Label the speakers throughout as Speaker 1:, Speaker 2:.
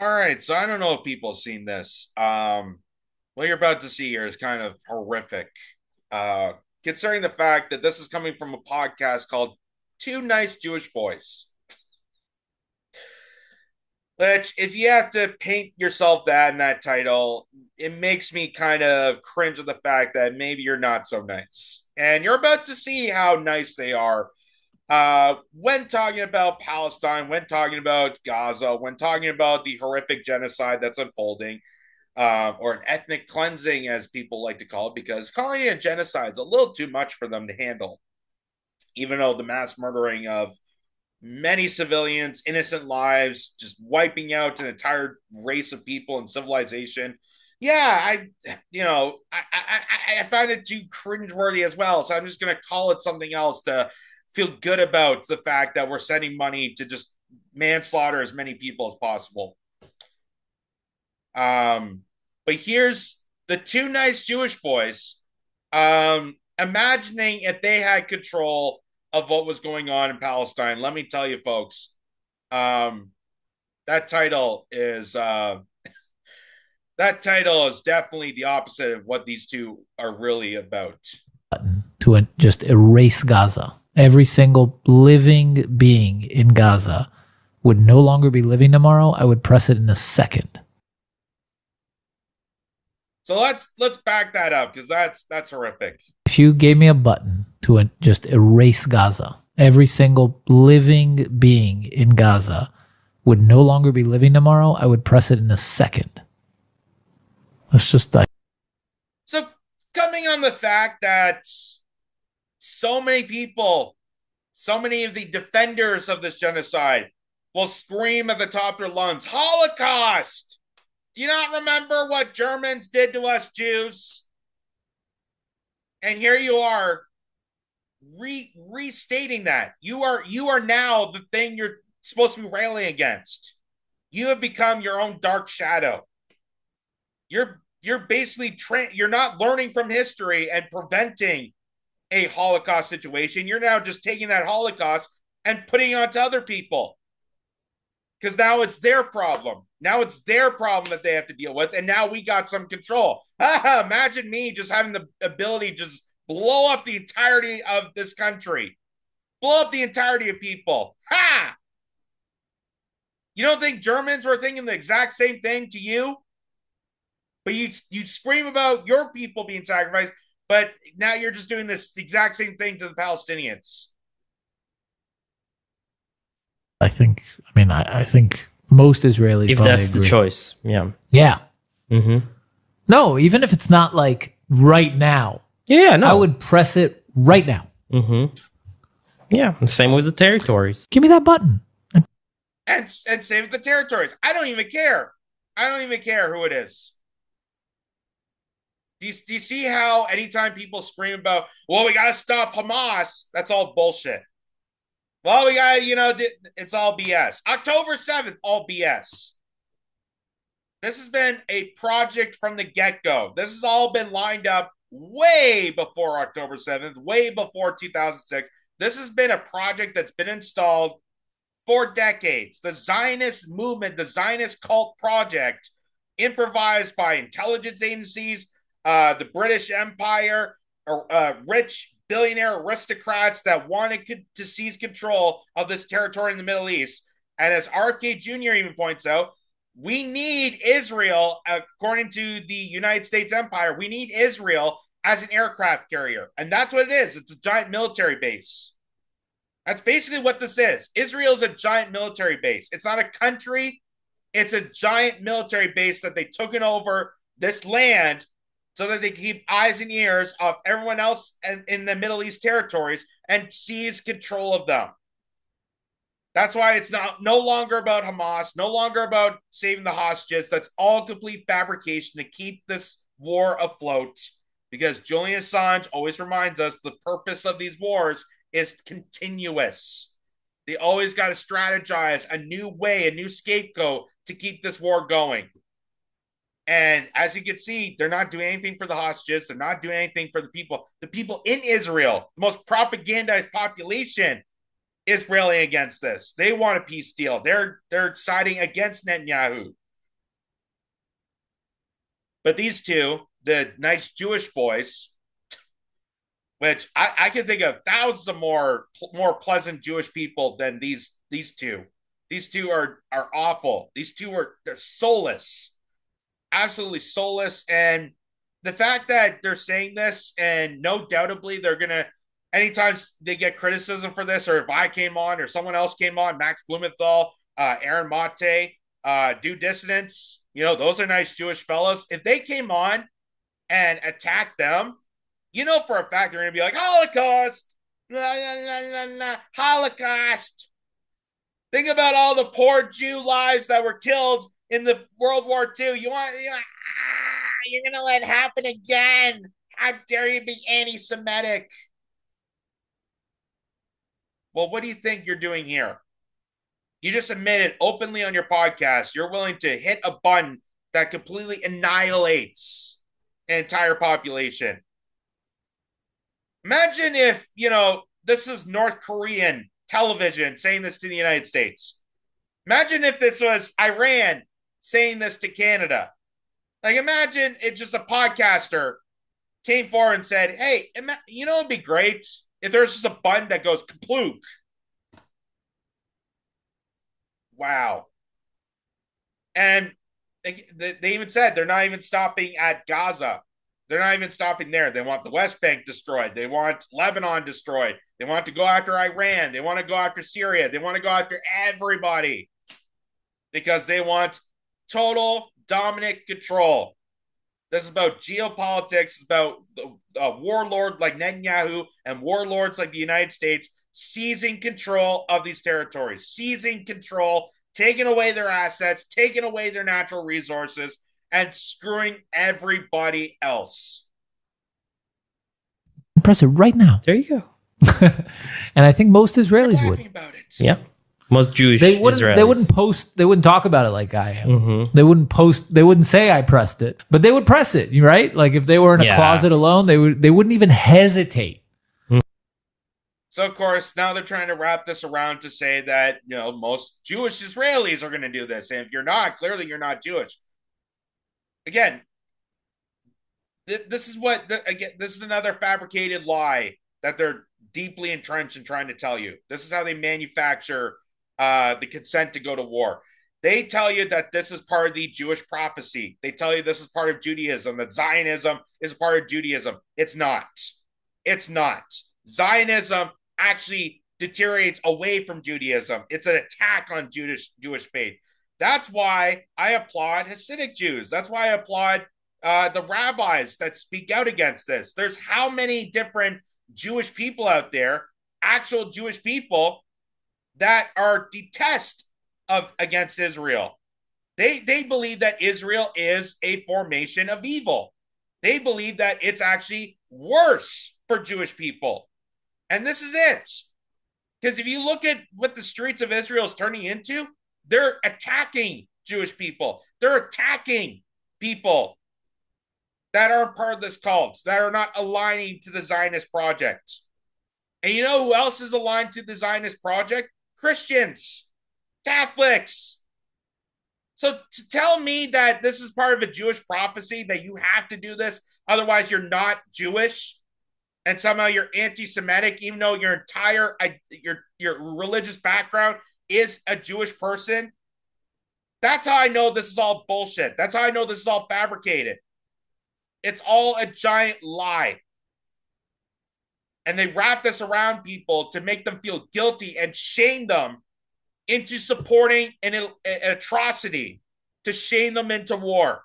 Speaker 1: All right, so I don't know if people have seen this. What you're about to see here is kind of horrific, uh, considering the fact that this is coming from a podcast called Two Nice Jewish Boys. Which, if you have to paint yourself that in that title, it makes me kind of cringe at the fact that maybe you're not so nice. And you're about to see how nice they are when talking about Palestine, when talking about Gaza, when talking about the horrific genocide that's unfolding, or an ethnic cleansing, as people like to call it, because calling it a genocide is a little too much for them to handle, even though the mass murdering of many civilians, innocent lives, just wiping out an entire race of people and civilization. Yeah, I find it too cringeworthy as well. So I'm just gonna call it something else to feel good about the fact that we're sending money to just manslaughter as many people as possible. Um, but here's the two nice Jewish boys, imagining if they had control of what was going on in Palestine. Let me tell you, folks, um, that title is definitely the opposite of what these two are really about.
Speaker 2: To just erase Gaza. Every single living being in Gaza would no longer be living tomorrow. I would press it in a second.
Speaker 1: So let's back that up because that's horrific.
Speaker 2: If you gave me a button to just erase Gaza, every single living being in Gaza would no longer be living tomorrow. I would press it in a second. Let's just
Speaker 1: So coming on the fact that so many people, so many of the defenders of this genocide will scream at the top of their lungs, Holocaust! Do you not remember what Germans did to us Jews? And here you are restating that. You are now the thing you're supposed to be railing against. You have become your own dark shadow. You're basically you're not learning from history and preventing a Holocaust situation. You're now just taking that Holocaust and putting it onto other people because now it's their problem. Now it's their problem that they have to deal with, and now we got some control. Imagine me just having the ability to just blow up the entirety of this country, blow up the entirety of people. Ha! You don't think Germans were thinking the exact same thing to you? But you scream about your people being sacrificed, but now you're just doing this exact same thing to the Palestinians.
Speaker 2: I think most Israelis
Speaker 3: If
Speaker 2: probably
Speaker 3: that's the
Speaker 2: agree.
Speaker 3: choice. Yeah.
Speaker 2: Yeah.
Speaker 3: Mm-hmm.
Speaker 2: No, even if it's not like right now,
Speaker 3: Yeah,
Speaker 2: I
Speaker 3: no.
Speaker 2: would press it right now.
Speaker 3: Mm-hmm. Yeah. The same with the territories.
Speaker 2: Give me that button.
Speaker 1: And save the territories. I don't even care. I don't even care who it is. Do you see how anytime people scream about, well, we got to stop Hamas, that's all bullshit. Well, we got, it's all BS. October 7th, all BS. This has been a project from the get go. This has all been lined up way before October 7th, way before 2006. This has been a project that's been installed for decades. The Zionist movement, the Zionist cult project, improvised by intelligence agencies, the British Empire, rich billionaire aristocrats that wanted to seize control of this territory in the Middle East. And as RFK Jr. even points out, we need Israel, according to the United States Empire, we need Israel as an aircraft carrier. And that's what it is. It's a giant military base. That's basically what this is. Israel is a giant military base. It's not a country. It's a giant military base that they took it over this land so that they can keep eyes and ears of everyone else in the Middle East territories and seize control of them. That's why it's no longer about Hamas, no longer about saving the hostages. That's all complete fabrication to keep this war afloat. Because Julian Assange always reminds us the purpose of these wars is continuous. They always got to strategize a new way, a new scapegoat to keep this war going. And as you can see, they're not doing anything for the hostages. They're not doing anything for the people in Israel, the most propagandized population, is railing against this. They want a peace deal. They're siding against Netanyahu. But these two, the nice Jewish boys, which I can think of thousands of more pleasant Jewish people than these two. These two are awful. These two they're soulless, absolutely soulless. And the fact that they're saying this, and no doubtably they're gonna, anytime they get criticism for this, or if I came on or someone else came on, Max Blumenthal, Aaron Mate, Do Dissidents, those are nice Jewish fellows. If they came on and attacked them, for a fact they're going to be like, Holocaust, Holocaust. Think about all the poor Jew lives that were killed in the World War II. You're going to let it happen again. How dare you be anti-Semitic? Well, what do you think you're doing here? You just admitted openly on your podcast you're willing to hit a button that completely annihilates an entire population. Imagine if, this is North Korean television saying this to the United States. Imagine if this was Iran saying this to Canada. Like, imagine if just a podcaster came forward and said, hey, it'd be great if there's just a button that goes kaplook. Wow. And they even said they're not even stopping at Gaza. They're not even stopping there. They want the West Bank destroyed. They want Lebanon destroyed. They want to go after Iran. They want to go after Syria. They want to go after everybody because they want total dominant control. This is about geopolitics. It's about a warlord like Netanyahu and warlords like the United States seizing control of these territories, seizing control, taking away their assets, taking away their natural resources, and screwing everybody else.
Speaker 2: Press it right now.
Speaker 3: There you go.
Speaker 2: And I think most Israelis would.
Speaker 1: About it.
Speaker 3: Yeah. Most Jewish
Speaker 2: They wouldn't.
Speaker 3: Israelis.
Speaker 2: They wouldn't post. They wouldn't talk about it like I am.
Speaker 3: Mm-hmm.
Speaker 2: They wouldn't post. They wouldn't say I pressed it, but they would press it. Right? Like if they were in a closet alone, they wouldn't even hesitate.
Speaker 1: So, of course, now they're trying to wrap this around to say that, most Jewish Israelis are going to do this. And if you're not, clearly you're not Jewish. Again, this is another fabricated lie that they're deeply entrenched in trying to tell you. This is how they manufacture the consent to go to war. They tell you that this is part of the Jewish prophecy. They tell you this is part of Judaism, that Zionism is part of Judaism. It's not. It's not. Zionism actually deteriorates away from Judaism. It's an attack on Jewish faith. That's why I applaud Hasidic Jews. That's why I applaud the rabbis that speak out against this. There's how many different Jewish people out there, actual Jewish people, that are against Israel. They believe that Israel is a formation of evil. They believe that it's actually worse for Jewish people. And this is it. Because if you look at what the streets of Israel is turning into, they're attacking Jewish people. They're attacking people that aren't part of this cult, that are not aligning to the Zionist project. And you know who else is aligned to the Zionist project? Christians, Catholics. So to tell me that this is part of a Jewish prophecy, that you have to do this, otherwise you're not Jewish, and somehow you're anti-Semitic, even though your entire your religious background is a Jewish person, that's how I know this is all bullshit. That's how I know this is all fabricated. It's all a giant lie. And they wrap this around people to make them feel guilty and shame them into supporting an atrocity, to shame them into war.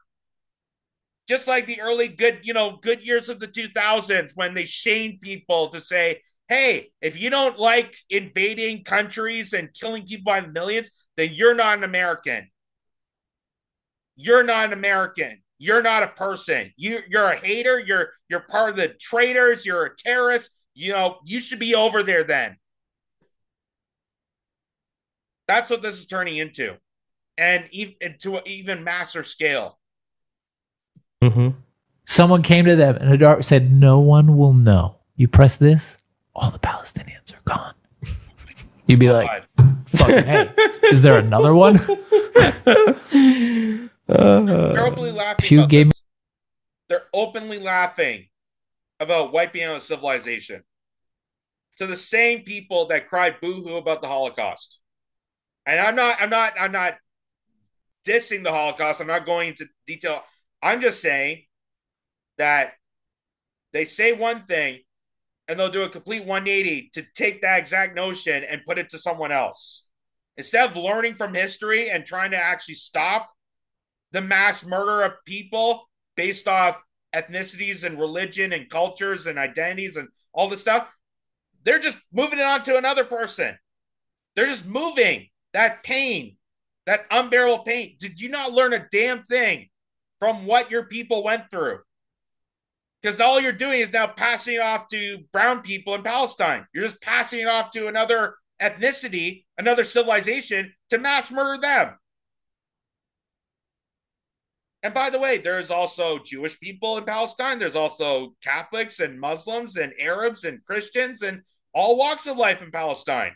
Speaker 1: Just like the early good years of the 2000s when they shamed people to say, hey, if you don't like invading countries and killing people by the millions, then you're not an American. You're not an American. You're not a person. You're a hater. You're part of the traitors. You're a terrorist. You should be over there then. That's what this is turning into. And to an even massive scale.
Speaker 3: Mm-hmm.
Speaker 2: Someone came to them and said, no one will know. You press this, all the Palestinians are gone. You'd be like, fucking hey, is there another one?
Speaker 1: Terribly laughing
Speaker 2: Pew
Speaker 1: about
Speaker 2: gave
Speaker 1: this. They're openly laughing about wiping out civilization to the same people that cried boohoo about the Holocaust. And I'm not dissing the Holocaust. I'm not going into detail. I'm just saying that they say one thing and they'll do a complete 180 to take that exact notion and put it to someone else. Instead of learning from history and trying to actually stop the mass murder of people based off ethnicities and religion and cultures and identities and all this stuff, they're just moving it on to another person. They're just moving that pain, that unbearable pain. Did you not learn a damn thing from what your people went through? Because all you're doing is now passing it off to brown people in Palestine. You're just passing it off to another ethnicity, another civilization to mass murder them. And by the way, there's also Jewish people in Palestine. There's also Catholics and Muslims and Arabs and Christians and all walks of life in Palestine.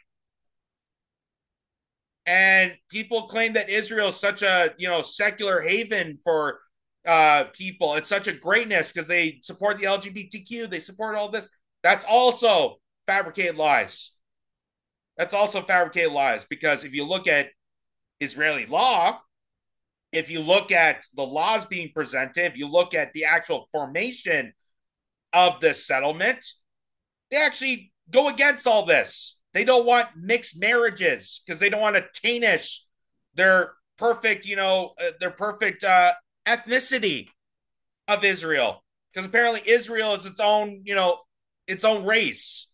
Speaker 1: And people claim that Israel is such a secular haven for people. It's such a greatness because they support the LGBTQ. They support all this. That's also fabricated lies. That's also fabricated lies because if you look at Israeli law, if you look at the laws being presented, if you look at the actual formation of the settlement, they actually go against all this. They don't want mixed marriages because they don't want to tarnish their perfect, ethnicity of Israel. Because apparently Israel is its own race.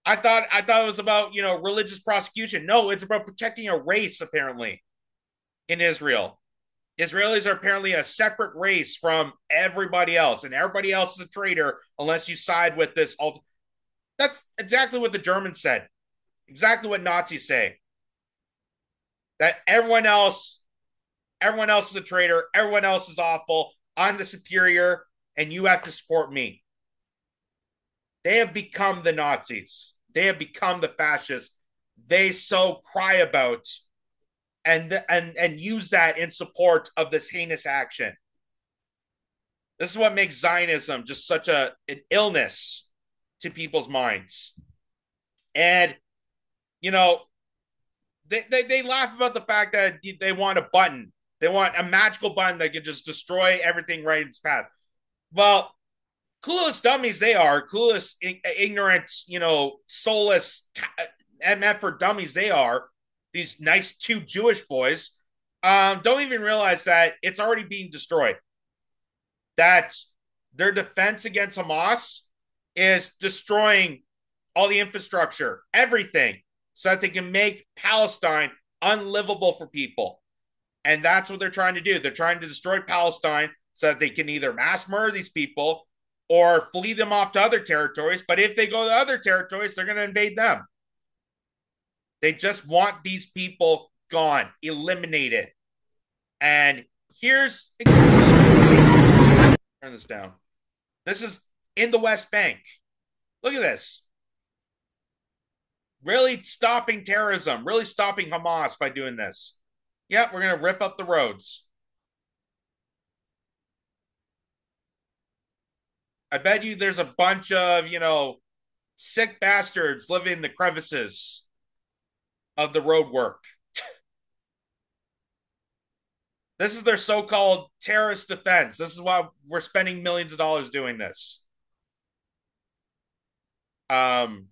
Speaker 1: I thought it was about religious prosecution. No, it's about protecting a race. Apparently, in Israel, Israelis are apparently a separate race from everybody else, and everybody else is a traitor unless you side with this. That's exactly what the Germans said. Exactly what Nazis say. That everyone else is a traitor. Everyone else is awful. I'm the superior, and you have to support me. They have become the Nazis. They have become the fascists. They so cry about and use that in support of this heinous action. This is what makes Zionism just such an illness to people's minds. And they laugh about the fact that they want a button. They want a magical button that can just destroy everything right in its path. Well, clueless dummies they are, clueless, ignorant, soulless MF for dummies they are, these nice two Jewish boys, don't even realize that it's already being destroyed. That their defense against Hamas is destroying all the infrastructure, everything, so that they can make Palestine unlivable for people. And that's what they're trying to do. They're trying to destroy Palestine so that they can either mass murder these people or flee them off to other territories. But if they go to other territories, they're going to invade them. They just want these people gone, eliminated. And here's turn this down. This is in the West Bank. Look at this. Really stopping terrorism, really stopping Hamas by doing this. Yep, we're going to rip up the roads. I bet you there's a bunch of, sick bastards living in the crevices of the road work. This is their so-called terrorist defense. This is why we're spending millions of dollars doing this. In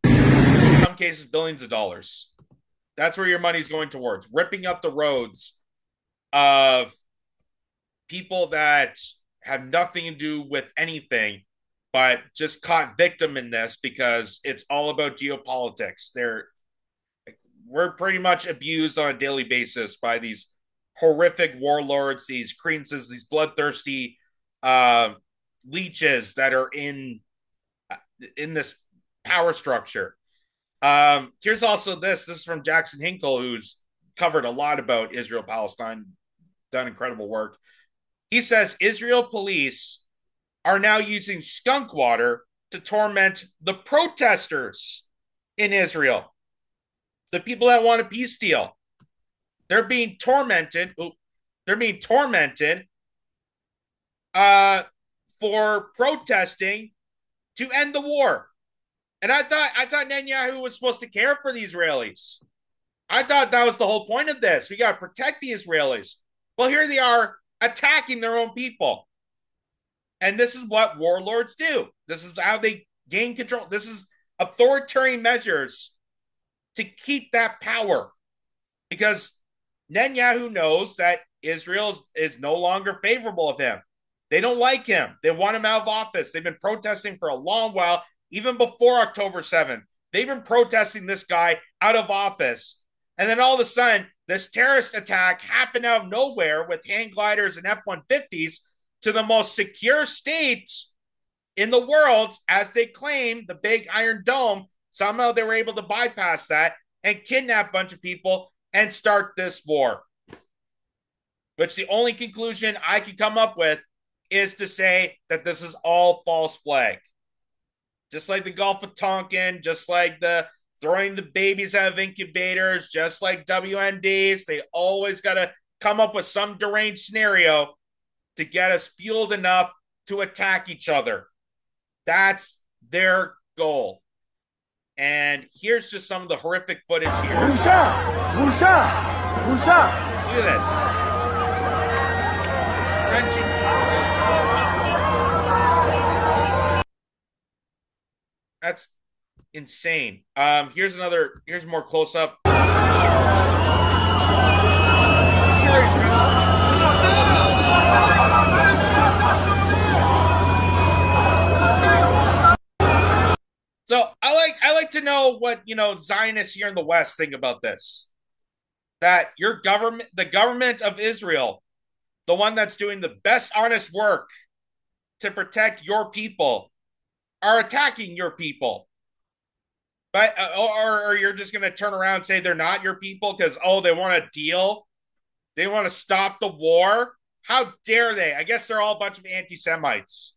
Speaker 1: some cases, billions of dollars. That's where your money's going towards. Ripping up the roads of people that have nothing to do with anything, but just caught victim in this because it's all about geopolitics. We're pretty much abused on a daily basis by these horrific warlords, these credences, these bloodthirsty leeches that are in this power structure. Here's also this. This is from Jackson Hinkle, who's covered a lot about Israel Palestine, done incredible work. He says Israel police are now using skunk water to torment the protesters in Israel. The people that want a peace deal. They're being tormented. They're being tormented uh, for protesting to end the war. And I thought Netanyahu was supposed to care for the Israelis. I thought that was the whole point of this. We got to protect the Israelis. Well, here they are attacking their own people. And this is what warlords do. This is how they gain control. This is authoritarian measures to keep that power. Because Netanyahu knows that Israel is no longer favorable of him. They don't like him. They want him out of office. They've been protesting for a long while, even before October 7th. They've been protesting this guy out of office. And then all of a sudden, this terrorist attack happened out of nowhere with hang gliders and F 150s to the most secure state in the world, as they claim, the big Iron Dome. Somehow they were able to bypass that and kidnap a bunch of people and start this war. Which the only conclusion I can come up with is to say that this is all false flag. Just like the Gulf of Tonkin, just like the throwing the babies out of incubators, just like WMDs, they always got to come up with some deranged scenario to get us fueled enough to attack each other. That's their goal. And here's just some of the horrific footage here. Look at this. That's insane. Here's more close up. So I like to know what Zionists here in the West think about this. That your government, the government of Israel, the one that's doing the best honest work to protect your people, are attacking your people. But or you're just going to turn around and say they're not your people because they want a deal, they want to stop the war. How dare they? I guess they're all a bunch of anti-Semites.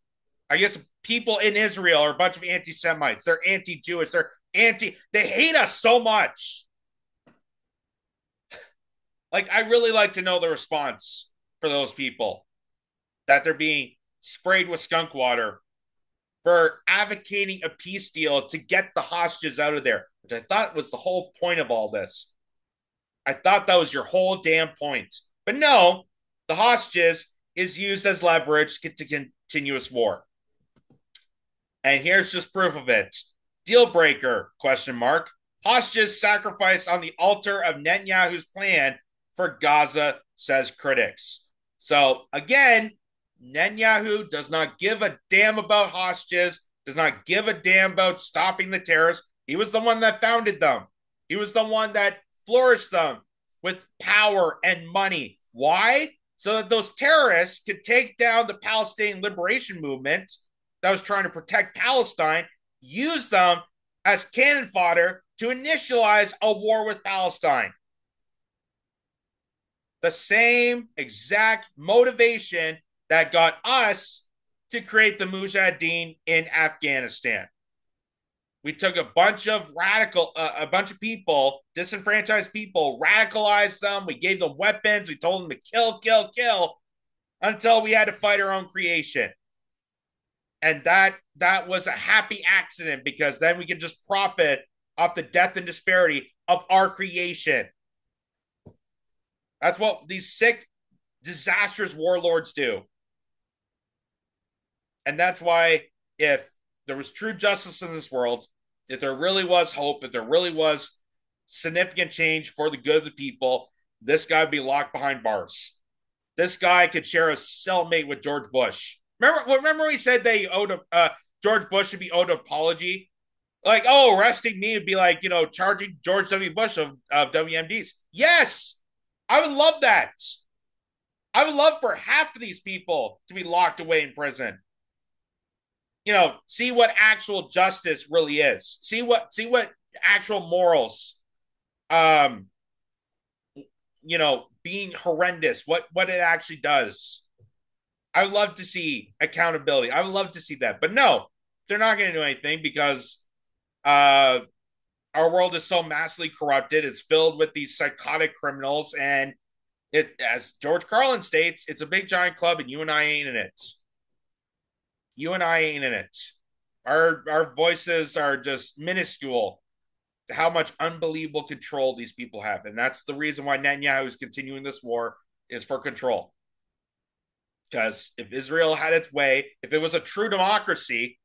Speaker 1: I guess people in Israel are a bunch of anti-Semites. They're anti-Jewish. They hate us so much. Like, I really like to know the response for those people that they're being sprayed with skunk water for advocating a peace deal to get the hostages out of there, which I thought was the whole point of all this. I thought that was your whole damn point. But no, the hostages is used as leverage to continuous war. And here's just proof of it. Deal breaker, ? Hostages sacrificed on the altar of Netanyahu's plan for Gaza, says critics. So again, Netanyahu does not give a damn about hostages, does not give a damn about stopping the terrorists. He was the one that founded them. He was the one that flourished them with power and money. Why? So that those terrorists could take down the Palestinian liberation movement that was trying to protect Palestine, use them as cannon fodder to initialize a war with Palestine. The same exact motivation that got us to create the Mujahideen in Afghanistan. We took a bunch of people, disenfranchised people, radicalized them. We gave them weapons. We told them to kill, kill, kill until we had to fight our own creation. And that was a happy accident because then we could just profit off the death and disparity of our creation. That's what these sick, disastrous warlords do. And that's why if there was true justice in this world, if there really was hope, if there really was significant change for the good of the people, this guy would be locked behind bars. This guy could share a cellmate with George Bush. Remember we said they owed George Bush should be owed an apology? Like, arresting me would be like, charging George W. Bush of WMDs. Yes, I would love that. I would love for half of these people to be locked away in prison. See what actual justice really is. See what actual morals, being horrendous, what it actually does. I would love to see accountability. I would love to see that. But no, they're not going to do anything because our world is so massively corrupted. It's filled with these psychotic criminals. And it, as George Carlin states, it's a big giant club and you and I ain't in it. You and I ain't in it. Our voices are just minuscule to how much unbelievable control these people have. And that's the reason why Netanyahu is continuing this war, is for control. Because if Israel had its way, if it was a true democracy,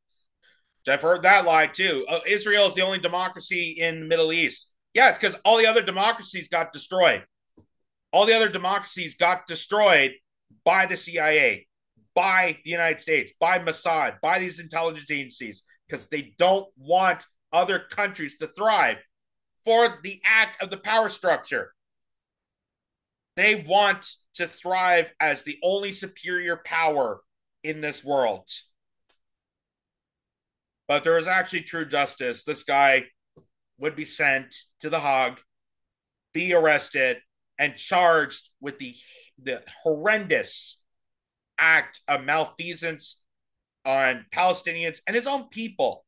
Speaker 1: I've heard that lie too. Israel is the only democracy in the Middle East. Yeah, it's because all the other democracies got destroyed. All the other democracies got destroyed by the CIA, by the United States, by Mossad, by these intelligence agencies, because they don't want other countries to thrive for the act of the power structure. They want to thrive as the only superior power in this world. But there is actually true justice. This guy would be sent to The Hague, be arrested, and charged with the horrendous act of malfeasance on Palestinians and his own people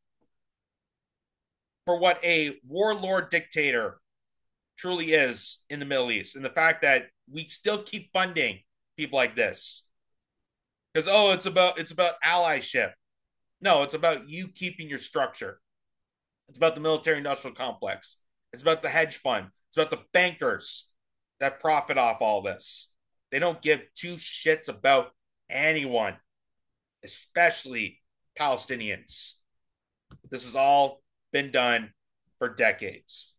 Speaker 1: for what a warlord dictator truly is in the Middle East, and the fact that we still keep funding people like this because it's about allyship. No, it's about you keeping your structure. It's about the military industrial complex. It's about the hedge fund. It's about the bankers that profit off all this. They don't give two shits about anyone, especially Palestinians. This has all been done for decades.